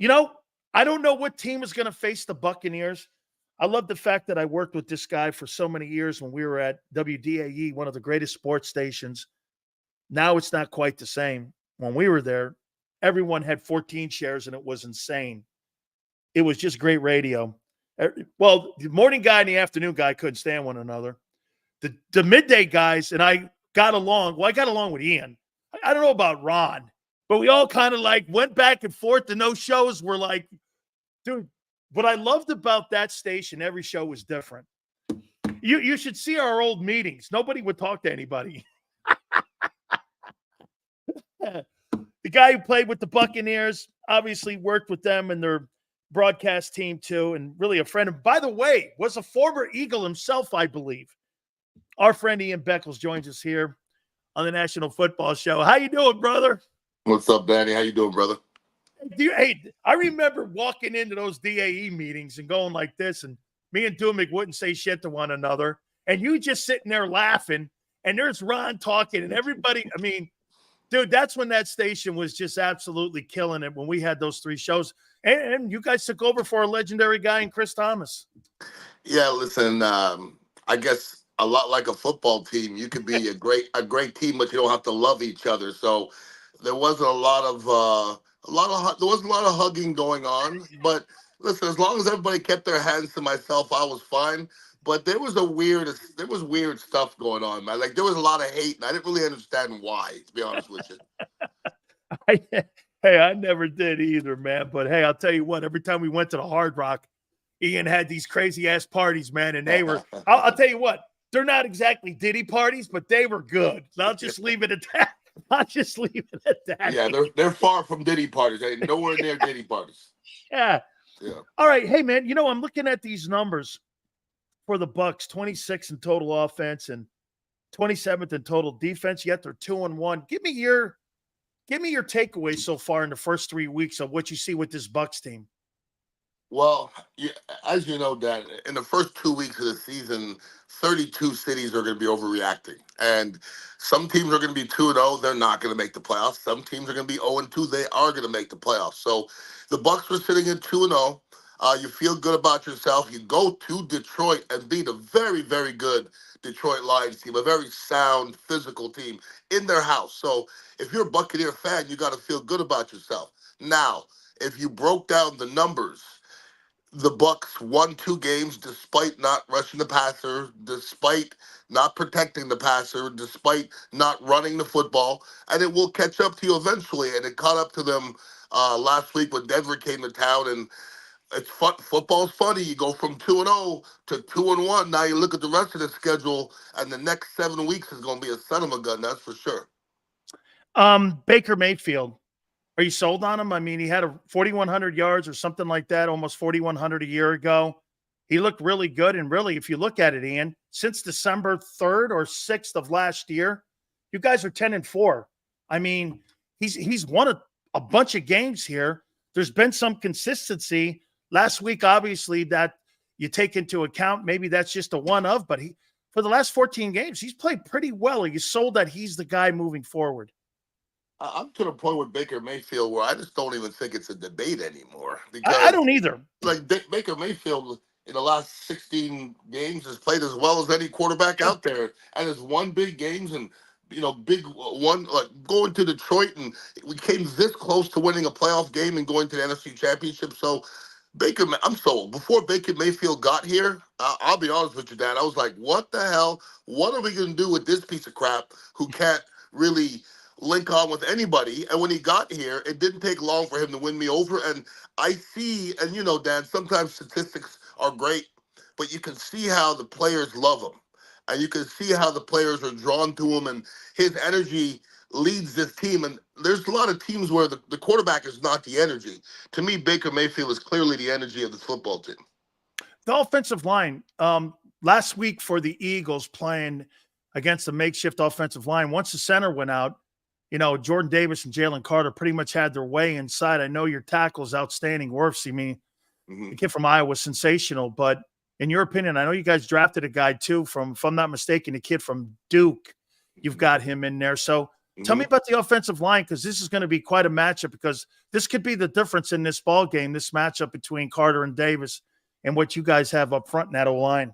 You know, I don't know what team is going to face the Buccaneers. I love the fact that I worked with this guy for so many years when we were at WDAE, one of the greatest sports stations. Now it's not quite the same. When we were there, everyone had 14 shares and it was insane. It was just great radio. Well, the morning guy and the afternoon guy couldn't stand one another. The midday guys and I got along. Well, I got along with Ian. I don't know about Ron, but we all kind of like went back and forth. And those shows were like, dude, what I loved about that station, every show was different. You should see our old meetings. Nobody would talk to anybody. The guy who played with the Buccaneers obviously worked with them and their broadcast team too, and really a friend. And by the way, was a former Eagle himself, I believe. Our friend Ian Beckles joins us here on the National Football Show. How you doing, brother? What's up, Danny? How you doing, brother? Hey, I remember walking into those DAE meetings and going like this, and me and Dumick wouldn't say shit to one another, and you just sitting there laughing, and there's Ron talking, and everybody, I mean, dude, that's when that station was just absolutely killing it when we had those three shows. And you guys took over for a legendary guy in Chris Thomas. Yeah, listen, I guess a lot like a football team, you could be a great team, but you don't have to love each other. So there wasn't a lot of hugging going on. But listen, as long as everybody kept their hands to myself, I was fine. But there was weird stuff going on, man. Like there was a lot of hate, and I didn't really understand why, to be honest with you. Hey, I never did either, man. But hey, I'll tell you what, every time we went to the Hard Rock, Ian had these crazy ass parties, man. And they were, I'll tell you what, they're not exactly Diddy parties, but they were good. I'll just leave it at that. Yeah, they're far from Diddy parties. They ain't nowhere near Diddy parties. Yeah. All right. Hey, man, you know, I'm looking at these numbers for the Bucs, 26 in total offense and 27th in total defense, yet they're 2-1. Give me your takeaways so far in the first 3 weeks of what you see with this Bucs team. Well, as you know, Dan, in the first 2 weeks of the season, 32 cities are going to be overreacting. And some teams are going to be 2-0. They're not going to make the playoffs. Some teams are going to be 0-2. They are going to make the playoffs. So the Bucs were sitting at 2-0. You feel good about yourself. You go to Detroit and beat a very, very good Detroit Lions team, a very sound, physical team in their house. So if you're a Buccaneer fan, you got to feel good about yourself. Now, if you broke down the numbers, the Bucs won 2 games despite not rushing the passer, despite not protecting the passer, despite not running the football, and it will catch up to you eventually. And it caught up to them last week when Denver came to town, and it's fun. Football's funny. You go from 2-0 to 2-1. Now you look at the rest of the schedule, and the next 7 weeks is going to be a son of a gun. That's for sure. Baker Mayfield, are you sold on him? I mean, he had 4,100 yards or something like that, almost 4,100 a year ago. He looked really good. And really, if you look at it, Ian, since December 3rd or 6th of last year, you guys are 10-4. I mean, he's won a bunch of games here. There's been some consistency. Last week, obviously, that you take into account, maybe that's just a one-of, but for the last 14 games, he's played pretty well. Are you sold that he's the guy moving forward? I'm to the point with Baker Mayfield where I just don't even think it's a debate anymore. Because I don't either. Like Baker Mayfield in the last 16 games has played as well as any quarterback out there, and has won big games and big one, like going to Detroit, and we came this close to winning a playoff game and going to the NFC Championship. So I'm sold. Before Baker Mayfield got here, I'll be honest with you, Dan, I was like, what the hell? What are we going to do with this piece of crap who can't really link on with anybody? And when he got here, it didn't take long for him to win me over. And I see, and Dan, sometimes statistics are great, but you can see how the players love him. And you can see how the players are drawn to him, and his energy leads this team. And there's a lot of teams where the quarterback is not the energy. To me, Baker Mayfield is clearly the energy of this football team. The offensive line, last week for the Eagles playing against the makeshift offensive line, once the center went out, Jordan Davis and Jaylen Carter pretty much had their way inside. I know your tackle is outstanding. Wirfs, the kid from Iowa, sensational. But in your opinion, I know you guys drafted a guy too from, if I'm not mistaken, a kid from Duke. You've got him in there. So Tell me about the offensive line, because this is going to be quite a matchup, because this could be the difference in this ball game, this matchup between Carter and Davis and what you guys have up front in that O-line.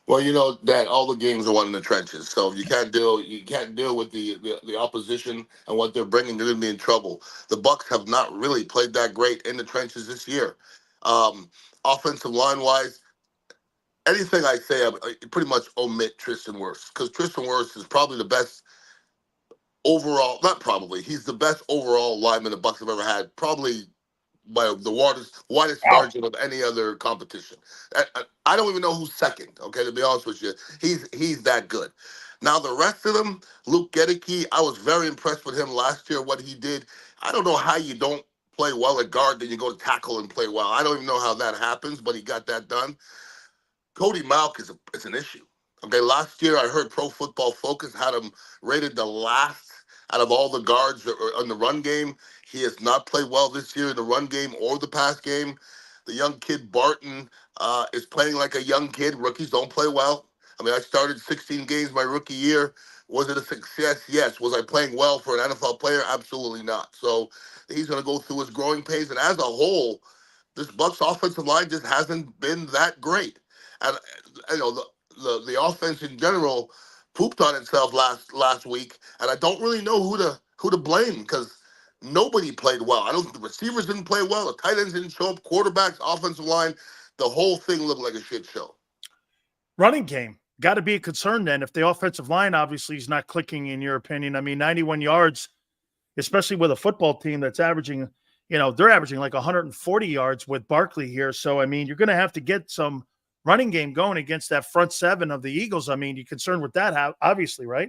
Well, you know that all the games are won in the trenches. So if you can't deal with the opposition and what they're bringing, you're going to be in trouble. The Bucs have not really played that great in the trenches this year. Offensive line wise, anything I say, I pretty much omit Tristan Wirfs, because Tristan Wirfs is probably the best overall. Not probably, he's the best overall lineman the Bucs have ever had. Probably by the widest margin of any other competition. I don't even know who's second. Okay, to be honest with you, he's that good. Now the rest of them, Luke Gedeke, I was very impressed with him last year. What he did, I don't know how you don't play well at guard, then you go to tackle and play well. I don't even know how that happens, but he got that done. Cody Mauch is an issue. Okay, last year I heard Pro Football Focus had him rated the last out of all the guards on the run game. He has not played well this year in the run game or the pass game. The young kid Barton is playing like a young kid. Rookies don't play well. I mean, I started 16 games my rookie year. Was it a success? Yes. Was I playing well for an NFL player? Absolutely not. So he's going to go through his growing pains. And as a whole, this Bucs offensive line just hasn't been that great. And you know the offense in general pooped on itself last week, and I don't really know who to blame, because nobody played well. I don't. The receivers didn't play well. The tight ends didn't show up. Quarterbacks, offensive line, the whole thing looked like a shit show. Running game got to be a concern then, if the offensive line obviously is not clicking, in your opinion. I mean, 91 yards, especially with a football team that's averaging, they're averaging like 140 yards with Barkley here. So, I mean, you're going to have to get some running game going against that front seven of the Eagles. I mean, you're concerned with that, obviously, right?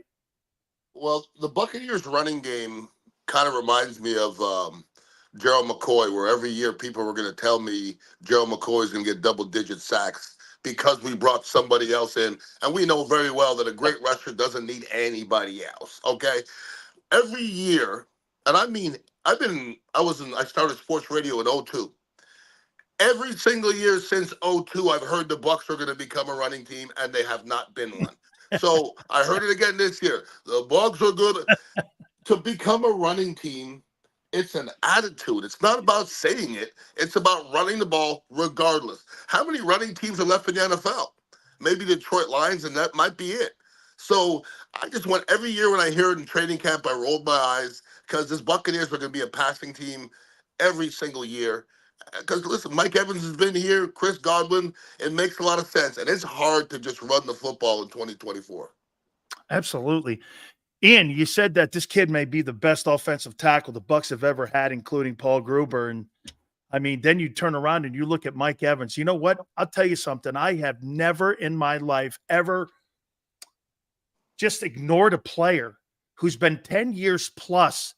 Well, the Buccaneers running game kind of reminds me of Gerald McCoy, where every year people were going to tell me Gerald McCoy is going to get double-digit sacks because we brought somebody else in. And we know very well that a great rusher doesn't need anybody else, okay? Every year, and I mean, I started sports radio in '02. Every single year since '02, I've heard the Bucs are going to become a running team, and they have not been one. So I heard it again this year. The Bucs are good. To become a running team, it's an attitude. It's not about saying it. It's about running the ball regardless. How many running teams are left in the NFL? Maybe Detroit Lions, and that might be it. So I just want, every year when I hear it in training camp, I rolled my eyes, because this Buccaneers are going to be a passing team every single year. Because listen, Mike Evans has been here, Chris Godwin. It makes a lot of sense, and it's hard to just run the football in 2024. Absolutely. Ian, you said that this kid may be the best offensive tackle the Bucs have ever had, including Paul Gruber. And I mean, then you turn around and you look at Mike Evans. You know what? I'll tell you something. I have never in my life ever just ignored a player who's been 10 years plus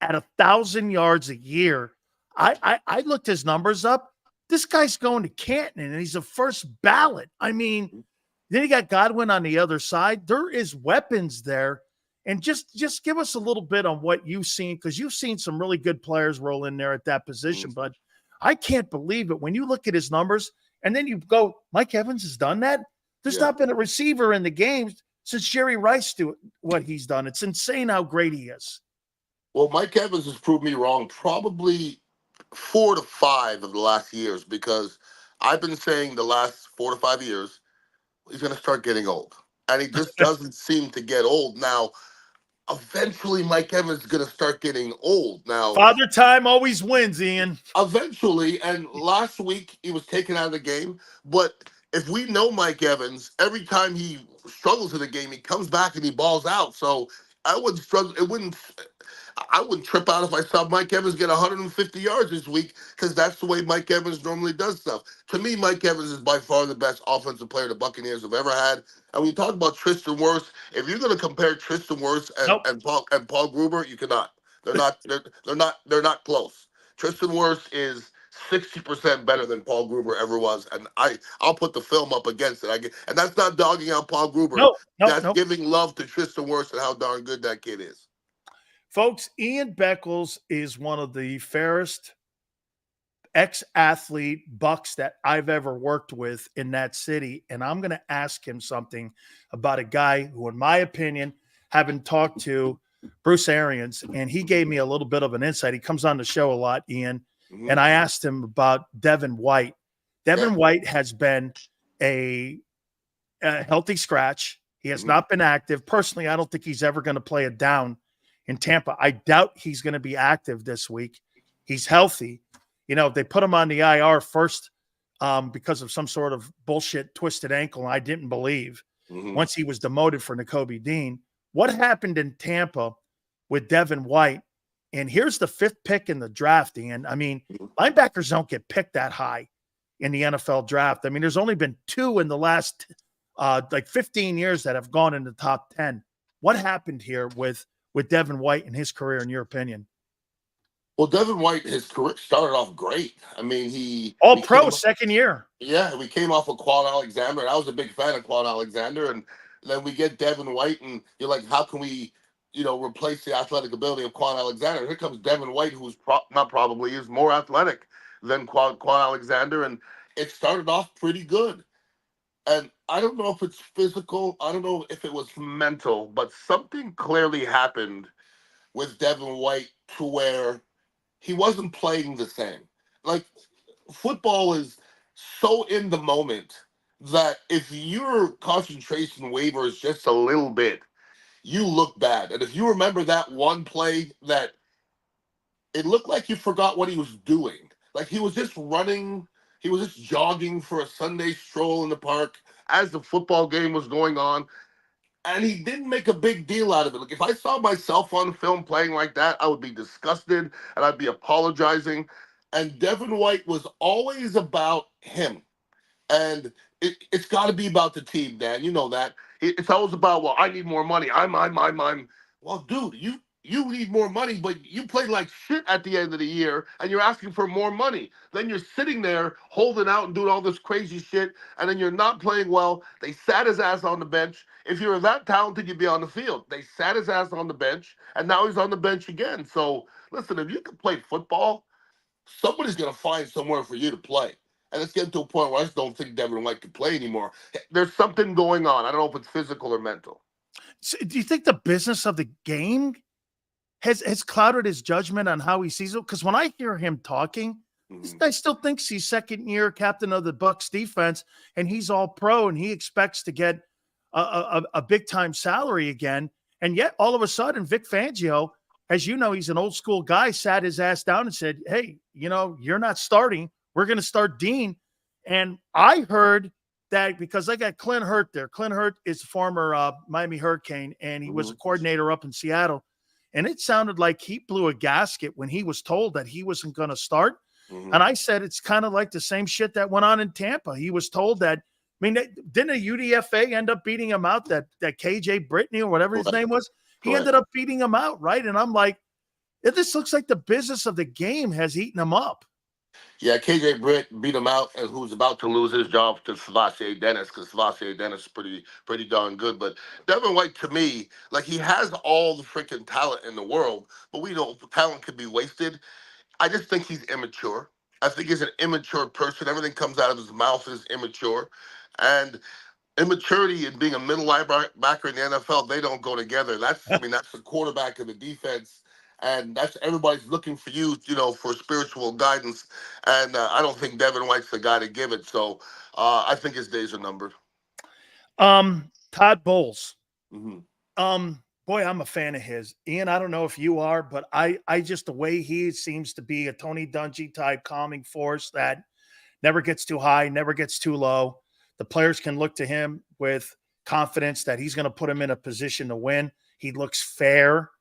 at 1,000 yards a year. I looked his numbers up. This guy's going to Canton, and he's a first ballot. I mean, then you got Godwin on the other side. There is weapons there. And just give us a little bit on what you've seen, because you've seen some really good players roll in there at that position. But I can't believe it when you look at his numbers and then you go, Mike Evans has done that? There's not been a receiver in the game since Jerry Rice do what he's done. It's insane how great he is. Well, Mike Evans has proved me wrong probably 4 to 5 of the last years, because I've been saying the last 4 to 5 years, he's going to start getting old. And he just doesn't seem to get old. Now, eventually Mike Evans is going to start getting old. Now, Father Time always wins, Ian. Eventually, and last week he was taken out of the game. But if we know Mike Evans, every time he struggles in the game, he comes back and he balls out. So I wouldn't struggle. I wouldn't trip out if I saw Mike Evans get 150 yards this week, because that's the way Mike Evans normally does stuff. To me, Mike Evans is by far the best offensive player the Buccaneers have ever had. And when you talk about Tristan Wirfs, if you're going to compare Tristan Wirfs and Paul Gruber, you cannot. They're not close. Tristan Wirfs is 60% better than Paul Gruber ever was, and I'll put the film up against it. And that's not dogging out Paul Gruber. That's giving love to Tristan Wirfs and how darn good that kid is. Folks, Ian Beckles is one of the fairest ex-athlete Bucs that I've ever worked with in that city. And I'm going to ask him something about a guy who, in my opinion, having talked to Bruce Arians, and he gave me a little bit of an insight. He comes on the show a lot, Ian, and I asked him about Devin White. Devin White has been a healthy scratch. He has not been active. Personally, I don't think he's ever going to play it down in Tampa. I doubt he's going to be active this week. He's healthy. They put him on the IR first because of some sort of bullshit twisted ankle, and I didn't believe once he was demoted for Nakobe Dean. What happened in Tampa with Devin White? And here's the 5th pick in the draft, Ian. I mean, linebackers don't get picked that high in the NFL draft. I mean, there's only been 2 in the last 15 years that have gone in the top 10. What happened here with Devin White and his career, in your opinion? Well, Devin White, his career started off great. I mean, he All-Pro second year. Yeah, we came off of Quan Alexander, and I was a big fan of Quan Alexander. And then we get Devin White, and you're like, how can we, replace the athletic ability of Quan Alexander? Here comes Devin White, who's is more athletic than Quan Alexander, and it started off pretty good. And I don't know if it's physical, I don't know if it was mental, but something clearly happened with Devin White to where he wasn't playing the same. Like, football is so in the moment that if your concentration wavers just a little bit, you look bad. And if you remember that one play that it looked like you forgot what he was doing. Like, he was just running, he was just jogging for a Sunday stroll in the park as the football game was going on. And he didn't make a big deal out of it. Like, if I saw myself on film playing like that, I would be disgusted and I'd be apologizing. And Devin White was always about him. And it's got to be about the team, Dan. You know that. It's always about, well, I need more money. I'm. Well, dude, you need more money, but you played like shit at the end of the year, and you're asking for more money. Then you're sitting there holding out and doing all this crazy shit, and then you're not playing well. They sat his ass on the bench. If you were that talented, you'd be on the field. They sat his ass on the bench, and now he's on the bench again. So, listen, if you can play football, somebody's going to find somewhere for you to play. And it's getting to a point where I just don't think Devin White can play anymore. There's something going on. I don't know if it's physical or mental. So do you think the business of the game has clouded his judgment on how he sees it? Because when I hear him talking, this guy still thinks he's second-year captain of the Bucs defense, and he's all-pro, and he expects to get a big-time salary again. And yet, all of a sudden, Vic Fangio, as you know, he's an old-school guy, sat his ass down and said, hey, you're not starting. We're going to start Dean. And I heard that because I got Clint Hurt there. Clint Hurt is a former Miami Hurricane, and he was a coordinator up in Seattle. And it sounded like he blew a gasket when he was told that he wasn't going to start. And I said, it's kind of like the same shit that went on in Tampa. He was told that, didn't a UDFA end up beating him out, that KJ Brittany or whatever his name was? He ended up beating him out, right? And I'm like, this looks like the business of the game has eaten him up. Yeah, KJ Britt beat him out, and who's about to lose his job to Savassi Dennis, because Savassi Dennis is pretty darn good. But Devin White, to me, like, he has all the freaking talent in the world, but we know talent could be wasted. I just think he's immature. I think he's an immature person. Everything comes out of his mouth is immature. And immaturity and being a middle linebacker in the NFL, they don't go together. That's the quarterback and the defense. And that's everybody's looking for you, for spiritual guidance. And I don't think Devin White's the guy to give it. So I think his days are numbered. Todd Bowles. Mm-hmm. Boy, I'm a fan of his. Ian, I don't know if you are, but I just, the way he seems to be a Tony Dungy type calming force that never gets too high, never gets too low. The players can look to him with confidence that he's going to put him in a position to win. He looks fair.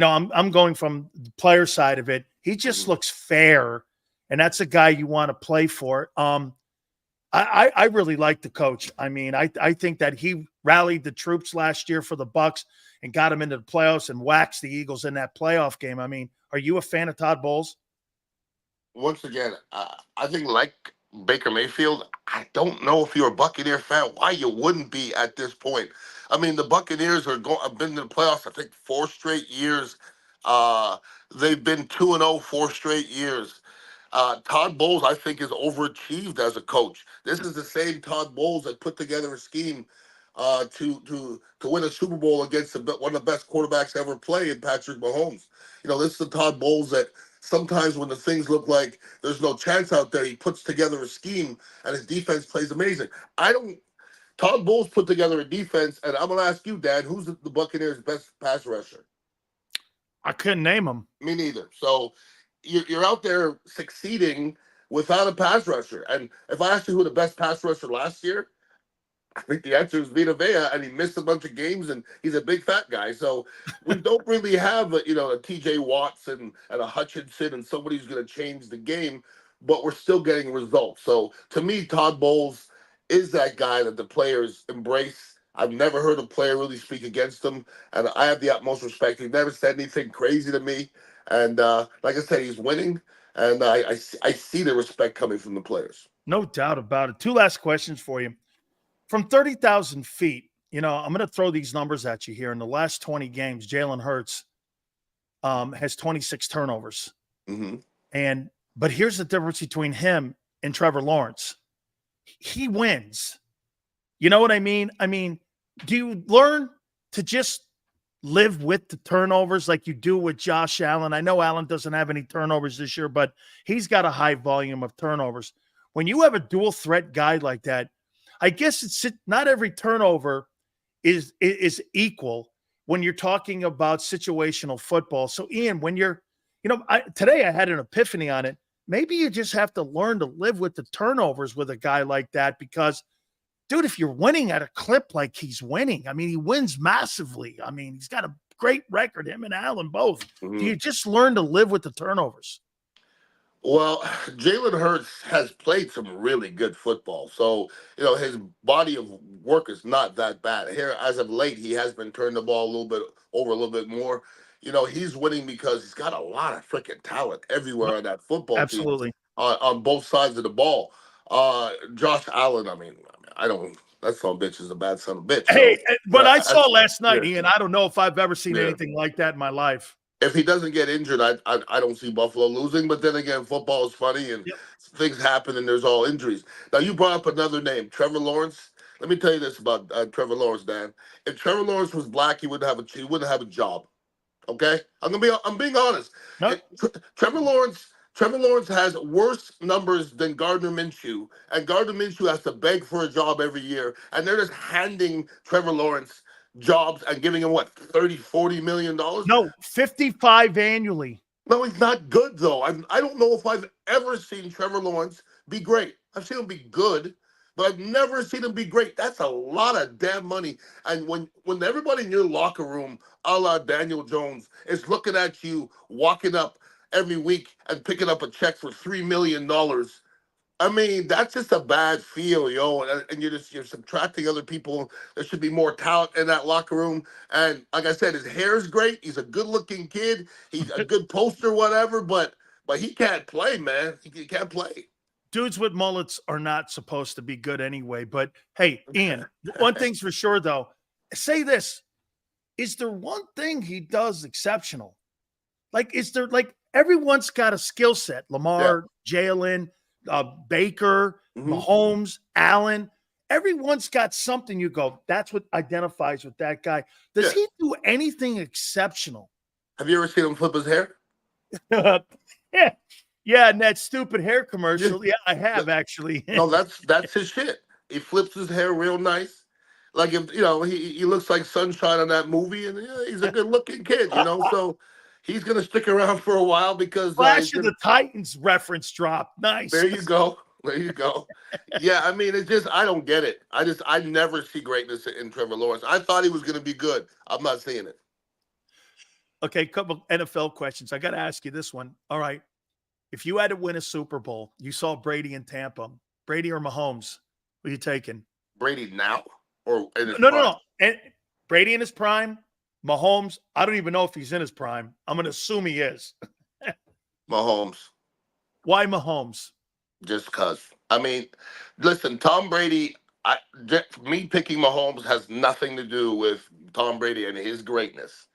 I'm going from the player side of it. He just looks fair, and that's a guy you want to play for. I really like the coach. I think that he rallied the troops last year for the Bucs and got them into the playoffs and waxed the Eagles in that playoff game. Are you a fan of Todd Bowles? Once again, I think, like Baker Mayfield, I don't know if you're a Buccaneer fan, why you wouldn't be at this point. The Buccaneers have been to the playoffs, I think, 4 straight years. They've been 2-0 4 straight years. Todd Bowles, I think, is overachieved as a coach. This is the same Todd Bowles that put together a scheme to win a Super Bowl against one of the best quarterbacks ever play in Patrick Mahomes. This is the Todd Bowles that sometimes when the things look like there's no chance out there, he puts together a scheme and his defense plays amazing. I don't. Todd Bowles put together a defense, and I'm gonna ask you, Dan, who's the Buccaneers' best pass rusher? I couldn't name him. Me neither. So you're out there succeeding without a pass rusher. And if I asked you who the best pass rusher last year, I think the answer is Vita Vea, and he missed a bunch of games, and he's a big fat guy. So we don't really have a T.J. Watson and a Hutchinson and somebody who's going to change the game, but we're still getting results. So to me, Todd Bowles is that guy that the players embrace. I've never heard a player really speak against him, and I have the utmost respect. He never said anything crazy to me, and like I said, he's winning, and I see the respect coming from the players. No doubt about it. Two last questions for you. From 30,000 feet, I'm going to throw these numbers at you here. In the last 20 games, Jalen Herz has 26 turnovers. Mm-hmm. But here's the difference between him and Trevor Lawrence. He wins. You know what I mean? I mean, do you learn to just live with the turnovers like you do with Josh Allen? I know Allen doesn't have any turnovers this year, but he's got a high volume of turnovers. When you have a dual threat guy like that, I guess it's not every turnover is equal when you're talking about situational football. So, Ian, when you're, today I had an epiphany on it. Maybe you just have to learn to live with the turnovers with a guy like that because, dude, if you're winning at a clip like he's winning, I mean, he wins massively. I mean, he's got a great record, him and Allen both. Mm-hmm. Do you just learn to live with the turnovers? Well, Jalen Hurts has played some really good football. So, his body of work is not that bad. Here, as of late, he has been turning the ball a little bit more. He's winning because he's got a lot of freaking talent everywhere on that football Absolutely. team on both sides of the ball. Josh Allen, I mean, I don't. That son of a bitch is a bad son of a bitch. Hey, so, but I saw last night, yeah. Ian, I don't know if I've ever seen anything like that in my life. If he doesn't get injured, I don't see Buffalo losing. But then again, football is funny and things happen and there's all injuries. Now, you brought up another name, Trevor Lawrence. Let me tell you this about Trevor Lawrence, Dan. If Trevor Lawrence was black, he wouldn't have a job. Okay, I'm being honest. Nope. Trevor Lawrence has worse numbers than Gardner Minshew, and Gardner Minshew has to beg for a job every year, and they're just handing Trevor Lawrence jobs and giving him what, 30-40 million dollars? No, 55 annually. No, he's not good though. I don't know if I've ever seen Trevor Lawrence be great. I've seen him be good, but I've never seen him be great. That's a lot of damn money. And when everybody in your locker room, a la Daniel Jones, is looking at you walking up every week and picking up a check for $3 million, I mean, that's just a bad feel, and you're subtracting other people. There should be more talent in that locker room. And like I said, his hair's great. He's a good-looking kid. He's a good poster, whatever. But he can't play, man. He can't play. Dudes with mullets are not supposed to be good anyway. But hey, Ian, one thing's for sure though. Say this: is there one thing he does exceptional? Like, is there everyone's got a skill set? Lamar, Jaylen. Baker, Mahomes, Allen, everyone's got something you go, that's what identifies with that guy. Does he do anything exceptional? Have you ever seen him flip his hair? Yeah, and that stupid hair commercial. Yeah, I have actually. No, that's his shit. He flips his hair real nice. Like, if he looks like Sunshine on that movie, and he's a good looking kid, so he's going to stick around for a while because Flash of the Titans reference drop. Nice. There you go. Yeah, I mean, it's just, I don't get it. I never see greatness in Trevor Lawrence. I thought he was going to be good. I'm not seeing it. Okay, couple NFL questions. I got to ask you this one. All right. If you had to win a Super Bowl, you saw Brady in Tampa. Brady or Mahomes? Who are you taking? Brady now or in his prime? No. And Brady in his prime. Mahomes, I don't even know if he's in his prime. I'm going to assume he is. Mahomes. Why Mahomes? Just because. I mean, listen, Tom Brady, me picking Mahomes has nothing to do with Tom Brady and his greatness.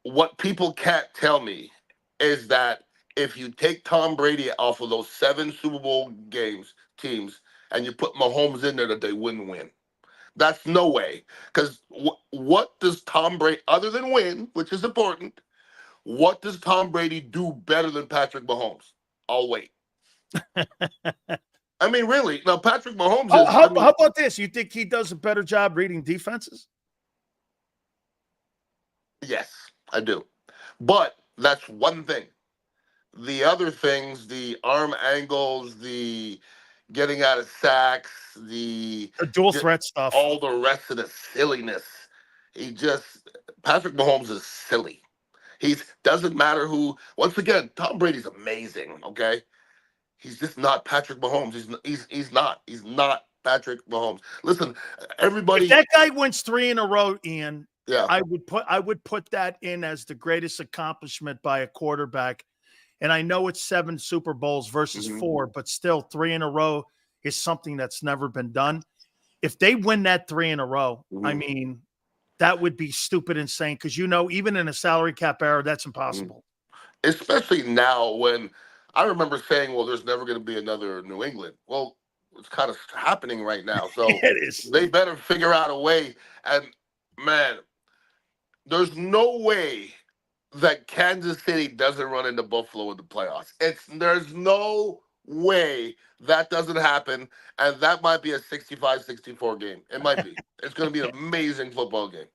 What people can't tell me is that if you take Tom Brady off of those 7 Super Bowl teams, and you put Mahomes in there, that they wouldn't win. That's no way. Because what does Tom Brady, other than win, which is important, what does Tom Brady do better than Patrick Mahomes? I'll wait. I mean, really. Now, Patrick Mahomes Oh, is, how about this? You think he does a better job reading defenses? yes, I do. But that's one thing. The other things, the arm angles, the getting out of sacks, The dual threat stuff. all the rest of the silliness. Patrick Mahomes is silly. He's doesn't matter who. Once again, Tom Brady's amazing. Okay, he's just not Patrick Mahomes. He's not. He's not Patrick Mahomes. Listen, everybody. If that guy wins 3 in a row, Ian, Yeah, I would put that in as the greatest accomplishment by a quarterback. And I know it's 7 Super Bowls versus 4, but still 3 in a row is something that's never been done. If they win that 3 in a row, I mean, that would be stupid insane because, even in a salary cap era, that's impossible. Especially now when I remember saying, well, there's never going to be another New England. Well, it's kind of happening right now. So It is. They better figure out a way. And, man, there's no way that Kansas City doesn't run into Buffalo in the playoffs. There's no way that doesn't happen, and that might be a 65-64 game. It might be. It's going to be an amazing football game.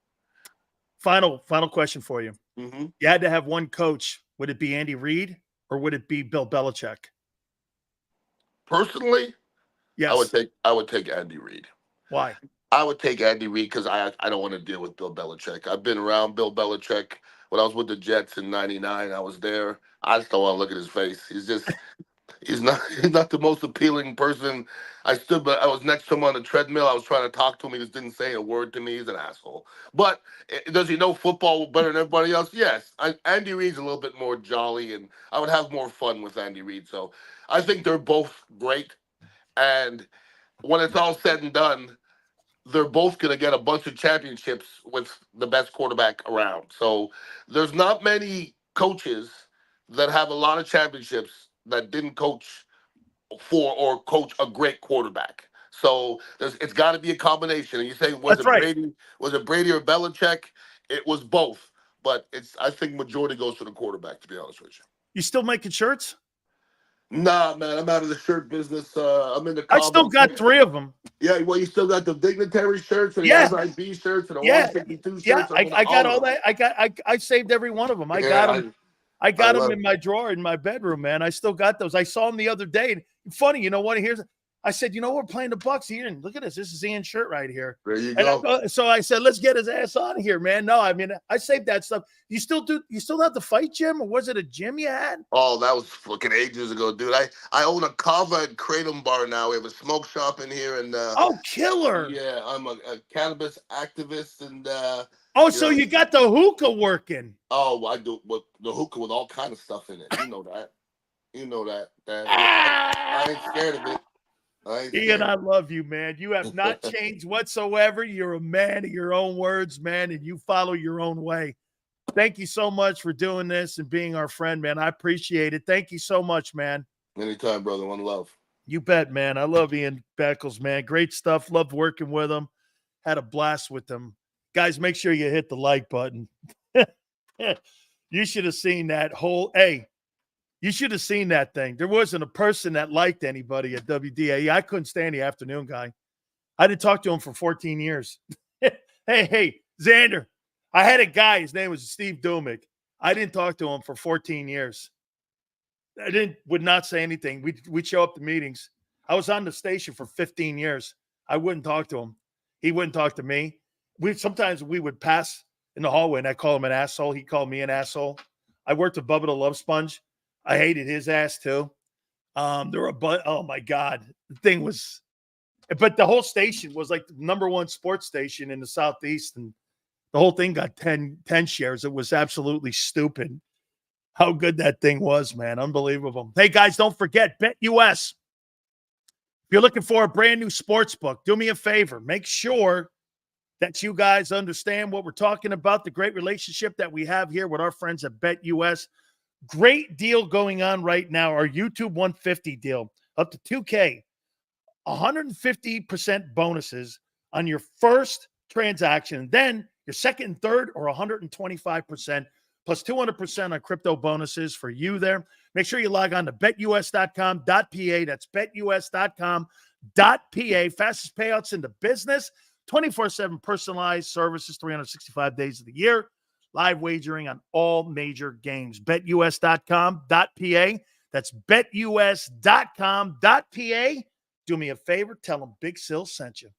Final question for you. Mm-hmm. You had to have one coach. Would it be Andy Reid or would it be Bill Belichick? Personally, yes, I would take Andy Reid. Why? I would take Andy Reid because I don't want to deal with Bill Belichick. I've been around Bill Belichick when I was with the Jets in '99. I was there. I just don't want to look at his face. He's not the most appealing person. I was next to him on the treadmill. I was trying to talk to him. He just didn't say a word to me. He's an asshole. But does he know football better than everybody else? Yes. Andy Reid's a little bit more jolly, and I would have more fun with Andy Reid. So I think they're both great. And when it's all said and done, they're both going to get a bunch of championships with the best quarterback around. So there's not many coaches that have a lot of championships that didn't coach for or coach a great quarterback. So it's got to be a combination. And you say, was it Brady or Belichick? It was both. But I think majority goes to the quarterback, to be honest with you. You still making shirts? Nah, man, I'm out of the shirt business. I'm in the. I still got 3 of them. Yeah, well, you still got the dignitary shirts and the SIB shirts and the 152 shirts. Yeah, I got all that. I saved every one of them. I got them. I got them in my drawer in my bedroom, man. I still got those. I saw them the other day. Funny, you know what? I said, we're playing the Bucs here, and look at this. This is Ian's shirt right here. There you go. So I said, let's get his ass on here, man. No, I mean, I saved that stuff. You still have the fight gym, or was it a gym you had? Oh, that was fucking ages ago, dude. I own a Kava and Kratom bar now. We have a smoke shop in here, and killer. Yeah, I'm a cannabis activist, and so you got the hookah working? Oh, I do with the hookah with all kind of stuff in it. You know that. I ain't scared of it. Ian, I love you, man. You have not changed whatsoever. You're a man of your own words, man, and you follow your own way. Thank you so much for doing this and being our friend, man. I appreciate it. Thank you so much, man. Anytime, brother. One love. You bet, man. I love Ian Beckles, man. Great stuff. Loved working with him. Had a blast with him. Guys, make sure you hit the like button. You should have seen that you should have seen that thing. There wasn't a person that liked anybody at WDAE. I couldn't stand the afternoon guy. I didn't talk to him for 14 years. Hey, Xander. I had a guy. His name was Steve Dumick. I didn't talk to him for 14 years. Would not say anything. We'd show up to meetings. I was on the station for 15 years. I wouldn't talk to him. He wouldn't talk to me. Sometimes we would pass in the hallway, and I call him an asshole. He called me an asshole. I worked with Bubba the Love Sponge. I hated his ass too. Oh my God. The thing was, but the whole station was like the #1 sports station in the Southeast. And the whole thing got 10 shares. It was absolutely stupid how good that thing was, man. Unbelievable. Hey guys, don't forget BetUS. If you're looking for a brand new sports book, do me a favor. Make sure that you guys understand what we're talking about, the great relationship that we have here with our friends at BetUS. Great deal going on right now. Our YouTube 150 deal, up to $2K, 150% bonuses on your first transaction. And then your second and third are 125% plus 200% on crypto bonuses for you there. Make sure you log on to betus.com.pa. That's betus.com.pa. Fastest payouts in the business, 24/7 personalized services, 365 days of the year. Live wagering on all major games. betus.com.pa. That's betus.com.pa. Do me a favor, tell them Big Sil sent you.